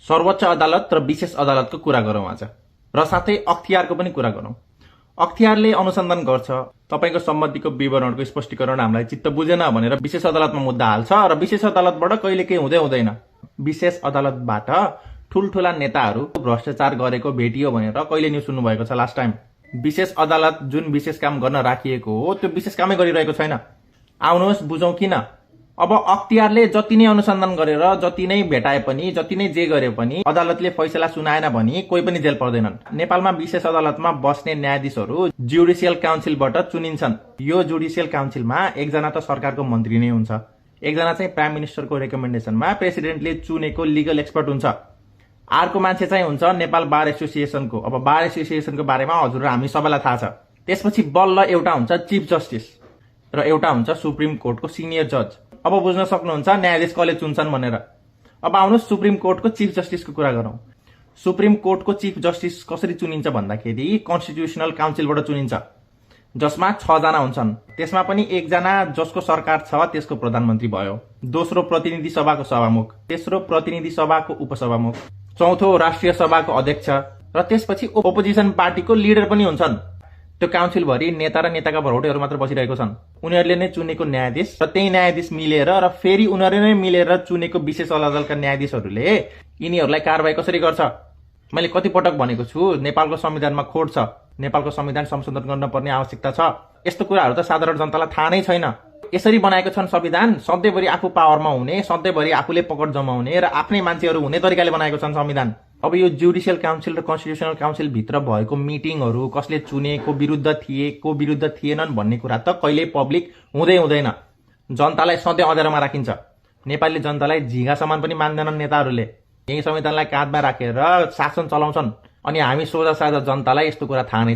सर्वोच्च अदालत र विशेष अदालतको कुरा गरौँ आज र साथै अख्तियारको पनि कुरा गरौँ। अख्तियारले अनुसन्धान गर्छ, तपाईको सम्बन्धीको विवरणको स्पष्टीकरण हामीलाई चित्त बुझेन भनेर विशेष अदालतमा मुद्दा हाल्छ र विशेष अदालतबाट कहिले केही हुँदै हुँदैन। विशेष अदालतबाट ठूलठूला नेताहरू भ्रष्टाचार गरेको भेटियो भनेर कहिले न्यूज सुन्नु भएको छ लास्ट टाइम? विशेष अदालत जुन विशेष काम गर्न राखिएको हो त्यो विशेष कामै गरिरहेको छैन। आउनुहोस् बुझौं किन। अब अख्तियारले जति नै अनुसन्धान गरेर जति नै भेटाए पनि जति नै जे गरे पनि अदालतले फैसला सुनाएन भने कोही पनि जेल पर्दैनन्। नेपालमा विशेष अदालतमा बस्ने न्यायाधीशहरू जुडिशियल काउन्सिलबाट चुनिन्छन्। यो जुडिशियल काउन्सिलमा एकजना त सरकारको मन्त्री नै हुन्छ, एकजना चाहिँ प्राइम मिनिस्टरको रेकमेन्डेसनमा प्रेसिडेन्टले चुनेको लिगल एक्सपर्ट हुन्छ, अर्को मान्छे चाहिँ हुन्छ नेपाल बार एसोसिएसनको। अब बार एसोसिएसनको बारेमा हजुर हामी सबैलाई थाहा छ। त्यसपछि बल्ल एउटा हुन्छ चिफ जस्टिस र एउटा हुन्छ सुप्रिम कोर्टको सिनियर जज। अब बुझ्न सक्नुहुन्छ न्यायाधीश कसले चुन्छन् भनेर। अब आउनुहोस् सुप्रिम कोर्टको चिफ जस्टिसको कुरा गरौँ। सुप्रिम कोर्टको चिफ जस्टिस कसरी चुनिन्छ भन्दाखेरि कन्स्टिट्युसनल काउन्सिलबाट चुनिन्छ, जसमा 6 जना हुन्छन्। त्यसमा पनि एकजना जसको सरकार छ त्यसको प्रधानमन्त्री भयो, दोस्रो प्रतिनिधि सभाको सभामुख, तेस्रो प्रतिनिधि सभाको उपसभामुख, चौथो राष्ट्रिय सभाको अध्यक्ष र त्यसपछि ओपोजिसन पार्टीको लिडर पनि हुन्छन्। त्यो काउन्सिल भरि नेता र नेताका भरौटेहरू मात्र बसिरहेको छन्। उनीहरूले नै चुनेको न्यायाधीश र त्यही न्यायाधीश मिलेर र फेरि उनीहरूले नै मिलेर चुनेको विशेष अदालतका न्यायाधीशहरूले यिनीहरूलाई कारबाही कसरी गर्छ? मैले कति पटक भनेको छु नेपालको संविधानमा खोट छ, नेपालको संविधान संशोधन गर्न पर्ने आवश्यकता छ। यस्तो कुराहरू त साधारण जनतालाई थाहा नै छैन। यसरी बनाएको छन् संविधान, सधैँभरि आफू पावरमा हुने, सधैँभरि आफूले पकड जमाउने र आफ्नै मान्छेहरू हुने तरिकाले बनाएको छन् संविधान। अब यो जुडिशियल काउन्सिल र कन्स्टिट्युसनल काउन्सिल भित्र भएको मिटिङहरू कसले चुने, को विरुद्ध थिए, को विरुद्ध थिएनन् भन्ने कुरा त कहिले पब्लिक हुँदै हुँदैन। जनतालाई सधैँ अँध्यारोमा राखिन्छ। नेपाली जनतालाई झिगा समान पनि मान्दैनन् नेताहरूले। यही संविधानलाई काँधमा राखेर शासन चलाउँछन् अनि हामी सोझा साझा जनतालाई यस्तो कुरा थाहा नै